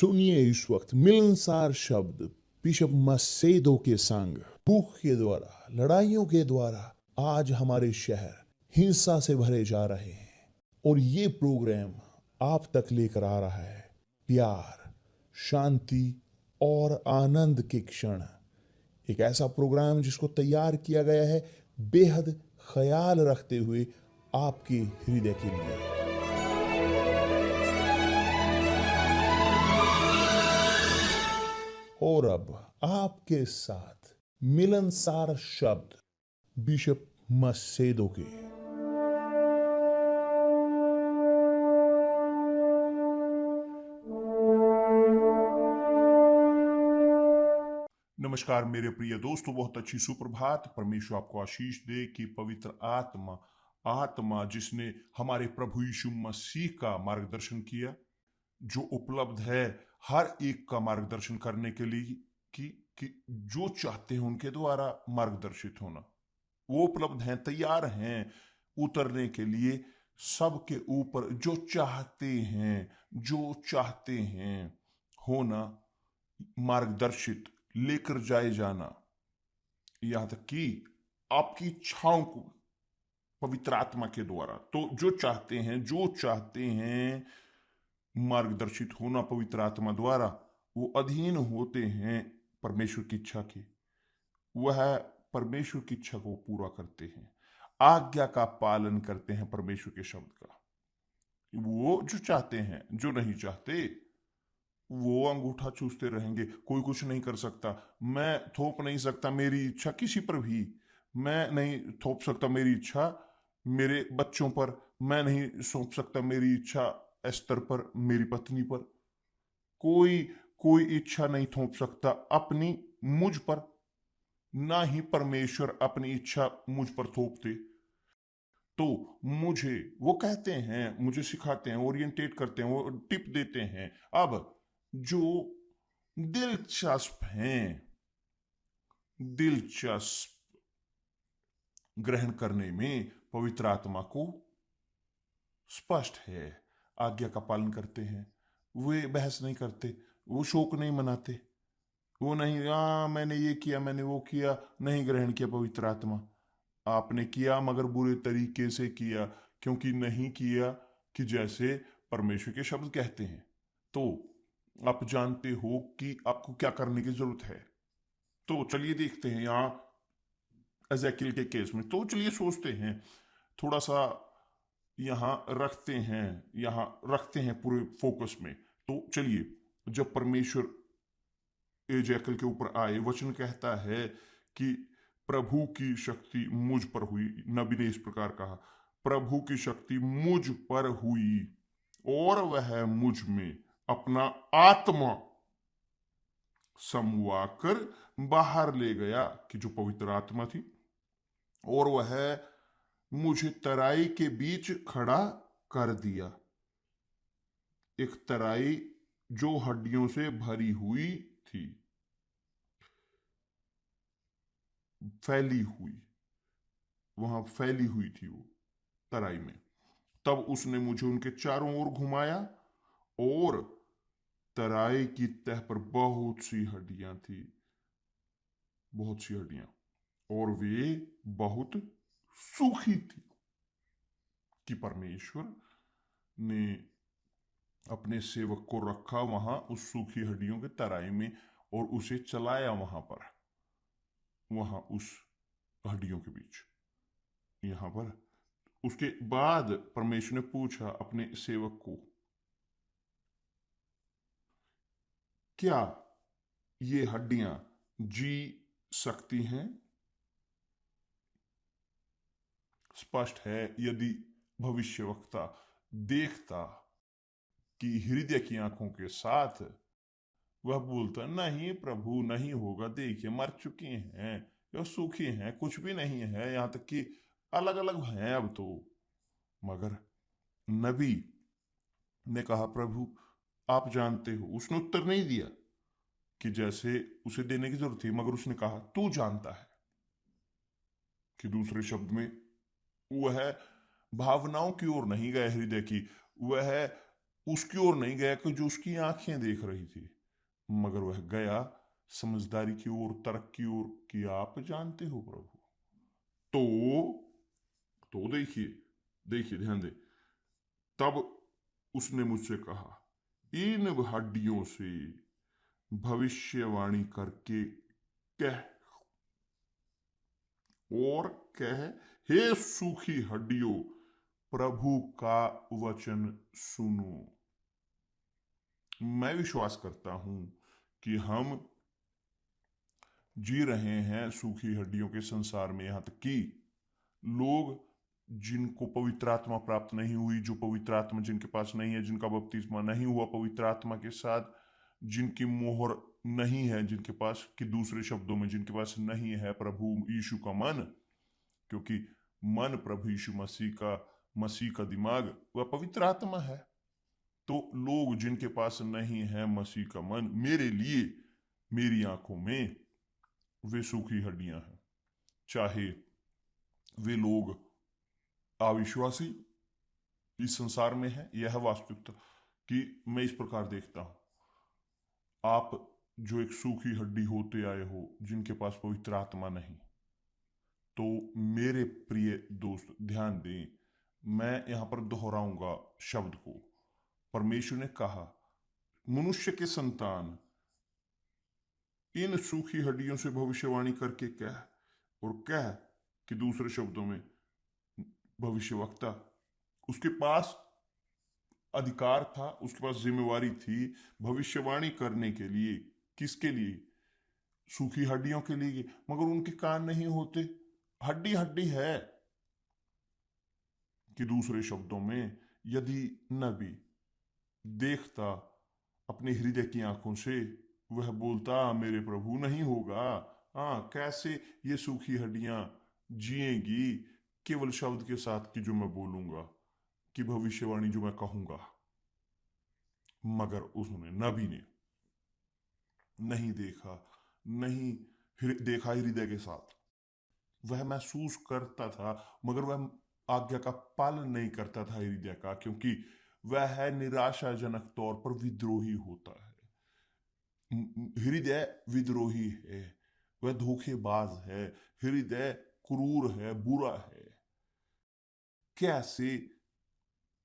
सुनिए इस वक्त मिलनसार शब्द बिशप मसेदो के संग। भूख के द्वारा, लड़ाइयों के द्वारा आज हमारे शहर हिंसा से भरे जा रहे हैं, और ये प्रोग्राम आप तक लेकर आ रहा है प्यार, शांति और आनंद के क्षण। एक ऐसा प्रोग्राम जिसको तैयार किया गया है बेहद ख्याल रखते हुए आपके हृदय के लिए। और अब आपके साथ मिलनसार शब्द बिशप मसेदो के। नमस्कार मेरे प्रिय दोस्तों, बहुत अच्छी सुप्रभात। परमेश्वर आपको आशीष दे कि पवित्र आत्मा जिसने हमारे प्रभु यीशु मसीह का मार्गदर्शन किया, जो उपलब्ध है हर एक का मार्गदर्शन करने के लिए कि जो चाहते हैं उनके द्वारा मार्गदर्शित होना, वो उपलब्ध हैं, तैयार हैं उतरने के लिए सबके ऊपर। जो चाहते हैं होना मार्गदर्शित, लेकर जाए जाना, यहां तक कि आपकी इच्छाओं को पवित्र आत्मा के द्वारा। तो जो चाहते हैं मार्गदर्शित होना पवित्र आत्मा द्वारा, वो अधीन होते हैं परमेश्वर की इच्छा के। वह परमेश्वर की इच्छा को पूरा करते हैं, आज्ञा का पालन करते हैं परमेश्वर के शब्द का। वो जो चाहते हैं, जो नहीं चाहते वो अंगूठा चूसते रहेंगे। कोई कुछ नहीं कर सकता, मैं थोप नहीं सकता मेरी इच्छा किसी पर भी। मैं नहीं थोप सकता मेरी इच्छा मेरे बच्चों पर, मैं नहीं सौंप सकता मेरी इच्छा एस्तर पर, मेरी पत्नी पर। कोई इच्छा नहीं थोप सकता अपनी मुझ पर, ना ही परमेश्वर अपनी इच्छा मुझ पर थोपते। तो मुझे वो कहते हैं, मुझे सिखाते हैं, ओरिएंटेट करते हैं, वो टिप देते हैं। अब जो दिलचस्प ग्रहण करने में पवित्र आत्मा को स्पष्ट है, आज्ञा का पालन करते हैं। वे बहस नहीं करते, वो शोक नहीं मनाते, वो नहीं मैंने ये किया, मैंने वो किया। नहीं ग्रहण किया पवित्र आत्मा। आपने किया मगर बुरे तरीके से किया, क्योंकि नहीं किया कि जैसे परमेश्वर के शब्द कहते हैं। तो आप जानते हो कि आपको क्या करने की जरूरत है। तो चलिए देखते हैं यहाँ एजेकियल के केस में। तो चलिए सोचते हैं थोड़ा सा, यहाँ रखते हैं पूरे फोकस में। तो चलिए, जब परमेश्वर एजेकियल के ऊपर आए, वचन कहता है कि प्रभु की शक्ति मुझ पर हुई। नबी ने इस प्रकार कहा, प्रभु की शक्ति मुझ पर हुई और वह मुझ में अपना आत्मा समवाकर बाहर ले गया, कि जो पवित्र आत्मा थी, और वह मुझे तराई के बीच खड़ा कर दिया। एक तराई जो हड्डियों से भरी हुई थी, वहां फैली हुई थी वो तराई में। तब उसने मुझे उनके चारों ओर घुमाया, और तराई की तह पर बहुत सी हड्डियां थी, और वे बहुत सूखी थी। कि परमेश्वर ने अपने सेवक को रखा वहां उस सूखी हड्डियों के तराई में, और उसे चलाया वहां उस हड्डियों के बीच। यहां पर उसके बाद परमेश्वर ने पूछा अपने सेवक को, क्या ये हड्डियां जी सकती हैं? स्पष्ट है, यदि भविष्यवक्ता देखता कि हृदय की आंखों के साथ, वह बोलता नहीं प्रभु, नहीं होगा, देखिए मर चुकी हैं या सूखी हैं, कुछ भी नहीं है, यहां तक कि अलग अलग हैं अब तो। मगर नबी ने कहा, प्रभु आप जानते हो। उसने उत्तर नहीं दिया कि जैसे उसे देने की जरूरत थी, मगर उसने कहा तू जानता है। कि दूसरे शब्द में वह भावनाओं की ओर नहीं गए हृदय की, वह उसकी ओर नहीं गया कि जो उसकी आंखें देख रही थी, मगर वह गया समझदारी की ओर, तर्क की ओर, कि आप जानते हो प्रभु। तो देखिए, देखिए ध्यान दे। तब उसने मुझसे कहा, इन हड्डियों से भविष्यवाणी करके कह, और कह, हे सूखी हड्डियों, प्रभु का वचन सुनो। मैं विश्वास करता हूं कि हम जी रहे हैं सूखी हड्डियों के संसार में। यहां तक कि लोग जिनको पवित्र आत्मा प्राप्त नहीं हुई, जो पवित्र आत्मा जिनके पास नहीं है, जिनका बपतिस्मा नहीं हुआ पवित्र आत्मा के साथ, जिनकी मोहर नहीं है, जिनके पास, कि दूसरे शब्दों में जिनके पास नहीं है प्रभु यीशु का मन, क्योंकि मन प्रभु यीशु मसीह का दिमाग वह पवित्र आत्मा है। तो लोग जिनके पास नहीं है मसीह का मन, मेरे लिए, मेरी आंखों में वे सूखी हड्डियां हैं। चाहे वे लोग अविश्वासी इस संसार में है, यह वास्तविकता कि मैं इस प्रकार देखता हूं। आप जो एक सूखी हड्डी होते आए हो, जिनके पास पवित्र आत्मा नहीं, तो मेरे प्रिय दोस्त ध्यान दें, मैं यहां पर दोहराऊंगा शब्द को। परमेश्वर ने कहा, मनुष्य के संतान, इन सूखी हड्डियों से भविष्यवाणी करके कह, और कह कि दूसरे शब्दों में भविष्यवक्ता, उसके पास अधिकार था, उसके पास जिम्मेवारी थी भविष्यवाणी करने के लिए। किसके लिए? सूखी हड्डियों के लिए। मगर उनके कान नहीं होते। हड्डी हड्डी है। कि दूसरे शब्दों में, यदि नबी देखता अपने हृदय की आंखों से, वह बोलता मेरे प्रभु नहीं होगा। हाँ, कैसे ये सूखी हड्डियां जिएंगी केवल शब्द के साथ कि जो मैं बोलूंगा, कि भविष्यवाणी जो मैं कहूंगा। मगर उसने, नबी ने नहीं देखा, नहीं देखा हृदय के साथ। वह महसूस करता था, मगर वह आज्ञा का पालन नहीं करता था हृदय का, क्योंकि वह निराशाजनक तौर पर विद्रोही होता है। हृदय विद्रोही है, वह धोखेबाज है, हृदय क्रूर है, बुरा है। कैसे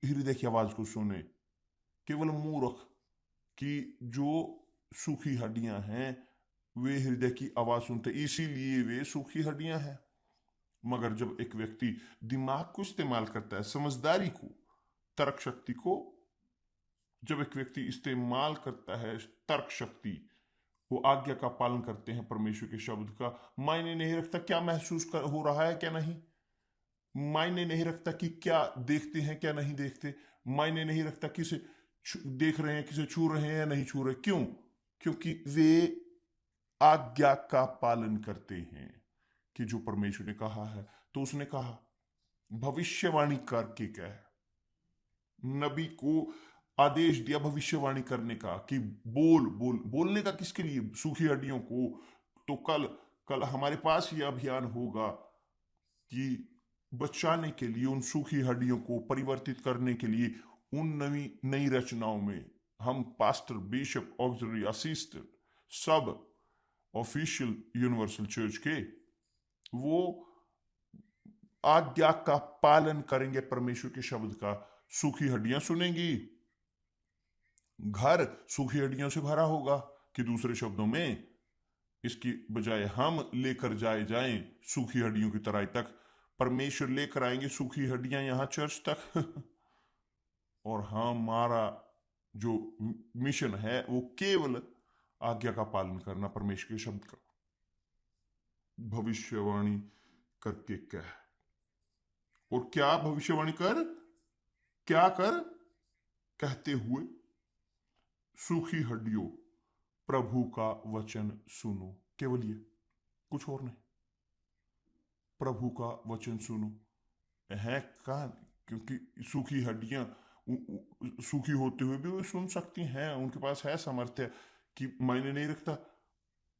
हृदय की आवाज को सुने? केवल मूर्ख, कि जो सूखी हड्डियां हैं वे हृदय की आवाज सुनते, इसीलिए वे सूखी हड्डियां हैं। मगर जब एक व्यक्ति दिमाग को इस्तेमाल करता है, समझदारी को, तर्क शक्ति को, जब एक व्यक्ति इस्तेमाल करता है तर्क शक्ति, वो आज्ञा का पालन करते हैं परमेश्वर के शब्द का, मायने नहीं रखता क्या हो रहा है क्या नहीं, मायने नहीं रखता कि क्या देखते हैं क्या नहीं देखते, मायने नहीं रखता किसे देख रहे हैं, किसे छू रहे हैं या नहीं छू रहे। क्यों? क्योंकि वे आज्ञा का पालन करते हैं कि जो परमेश्वर ने कहा है। तो उसने कहा भविष्यवाणी करके कह, नबी को आदेश दिया भविष्यवाणी करने का, कि बोलने का किसके लिए? सूखी हड्डियों को। तो कल हमारे पास ये अभियान होगा कि बचाने के लिए, उन सूखी हड्डियों को परिवर्तित करने के लिए, उन नई रचनाओं में हम पास्टर, बिशप, ऑक्सिलरी असिस्टेंट, सब ऑफिशियल यूनिवर्सल चर्च के, वो आज्ञा का पालन करेंगे परमेश्वर के शब्द का। सूखी हड्डियां सुनेंगी, घर सूखी हड्डियों से भरा होगा। कि दूसरे शब्दों में, इसकी बजाय हम लेकर जाएं सूखी हड्डियों की तराई तक, परमेश्वर लेकर आएंगे सूखी हड्डियां यहां चर्च तक। और हमारा जो मिशन है वो केवल आज्ञा का पालन करना, परमेश्वर के शब्द का। भविष्यवाणी करके कह, और क्या भविष्यवाणी कर, क्या कर, कहते हुए, सूखी हड्डियों, प्रभु का वचन सुनो। केवल ये, कुछ और नहीं। प्रभु का वचन सुनो है कान, क्योंकि सूखी हड्डियां सूखी होते हुए भी वे सुन सकती हैं, उनके पास है सामर्थ्य। कि मायने नहीं रखता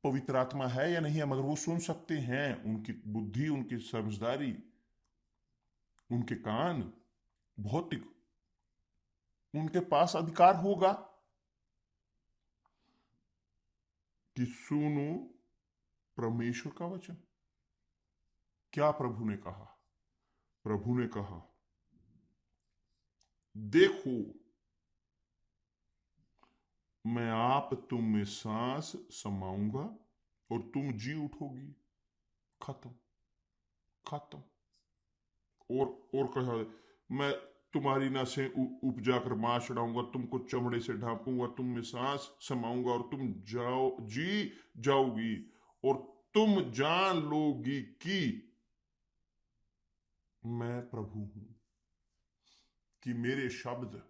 पवित्र आत्मा है या नहीं है, मगर वो सुन सकते हैं। उनकी बुद्धि, उनकी समझदारी, उनके कान भौतिक, उनके पास अधिकार होगा कि सुनो परमेश्वर का वचन। क्या प्रभु ने कहा? प्रभु ने कहा, देखो मैं आप तुम में सांस समाऊंगा और तुम जी उठोगी। खत्म, खत्म। और कहा, मैं तुम्हारी नसें उपजा कर मांस चढ़ाऊंगा, तुमको चमड़े से ढांपूंगा, तुम में सांस समाऊंगा और तुम जी जाओगी, और तुम जान लोगी कि मैं प्रभु हूं, कि मेरे शब्द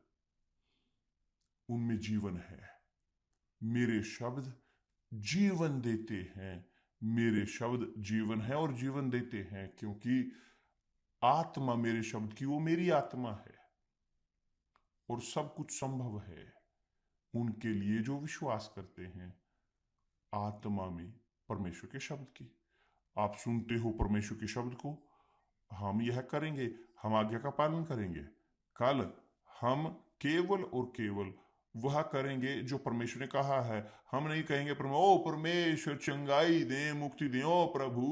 उनमें जीवन है। मेरे शब्द जीवन देते हैं। मेरे शब्द जीवन है और जीवन देते हैं, क्योंकि आत्मा मेरे शब्द की, वो मेरी आत्मा है। और सब कुछ संभव है उनके लिए जो विश्वास करते हैं आत्मा में परमेश्वर के शब्द की। आप सुनते हो परमेश्वर के शब्द को, हम यह करेंगे, हम आज्ञा का पालन करेंगे। कल हम केवल और केवल वह करेंगे जो परमेश्वर ने कहा है। हम नहीं कहेंगे ओ परमेश्वर चंगाई दे, मुक्ति दे, ओ प्रभु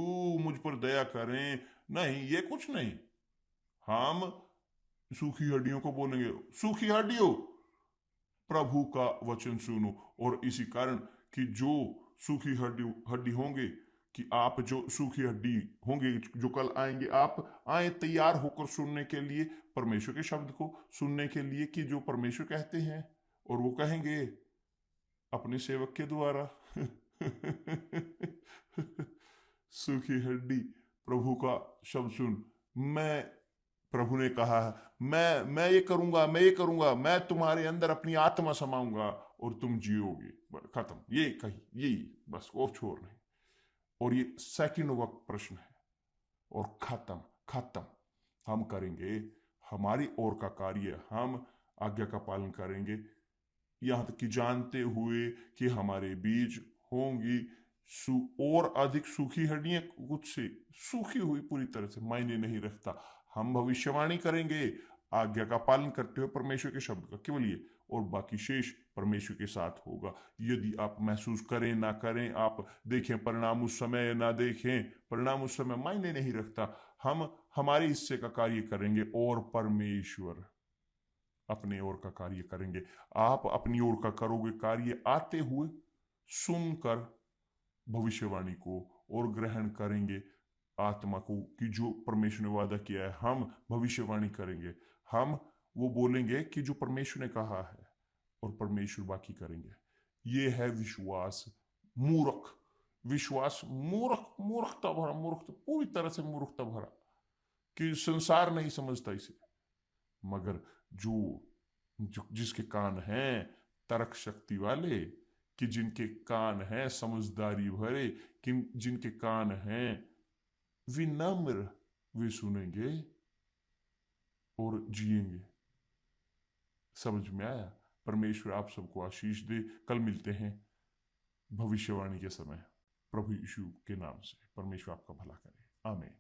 मुझ पर दया करें। नहीं, ये कुछ नहीं। हम सूखी हड्डियों को बोलेंगे, सूखी हड्डियों प्रभु का वचन सुनो। और इसी कारण कि जो सूखी हड्डी होंगे, कि आप जो सूखी हड्डी होंगे जो कल आएंगे, आप आए तैयार होकर सुनने के लिए, परमेश्वर के शब्द को सुनने के लिए, कि जो परमेश्वर कहते हैं। और वो कहेंगे अपने सेवक के द्वारा सूखी हड्डी प्रभु का शब्द सुन। मैं, प्रभु ने कहा है, मैं ये करूंगा, मैं ये करूंगा, मैं तुम्हारे अंदर अपनी आत्मा समाऊंगा और तुम जियोगे। खत्म, ये कही, यही बस, और छोड़ नहीं। और ये सेकंड वक्त प्रश्न है, और खत्म, खत्म। हम करेंगे हमारी ओर का कार्य, हम आज्ञा का पालन करेंगे, यहां तक कि जानते हुए कि हमारे बीच होंगी और अधिक सूखी हड्डियां, कुछ से सूखी हुई पूरी तरह से मायने नहीं रखता। हम भविष्यवाणी करेंगे आज्ञा का पालन करते हुए परमेश्वर के शब्द का, केवल ये, और बाकी शेष परमेश्वर के साथ होगा। यदि आप महसूस करें ना करें, आप देखें परिणाम उस समय ना देखें, परिणाम उस समय मायने नहीं रखता। हम हमारे हिस्से का कार्य करेंगे और परमेश्वर अपने ओर का कार्य करेंगे। आप अपनी ओर का करोगे कार्य आते हुए सुनकर भविष्यवाणी को, और ग्रहण करेंगे आत्मा को, कि जो परमेश्वर ने वादा किया है। हम भविष्यवाणी करेंगे, हम वो बोलेंगे कि जो परमेश्वर ने कहा है, और परमेश्वर बाकी करेंगे। ये है विश्वास। मूर्ख विश्वास, मूर्खता भरा, मूर्खता, पूरी तरह से मूर्खता भरा, कि संसार नहीं समझता इसे। मगर जिसके कान हैं तर्क शक्ति वाले, कि जिनके कान हैं समझदारी भरे, कि जिनके कान हैं विनम्र, वे सुनेंगे और जिएंगे। समझ में आया? परमेश्वर आप सबको आशीष दे। कल मिलते हैं भविष्यवाणी के समय। प्रभु यीशु के नाम से परमेश्वर आपका भला करे। आमीन।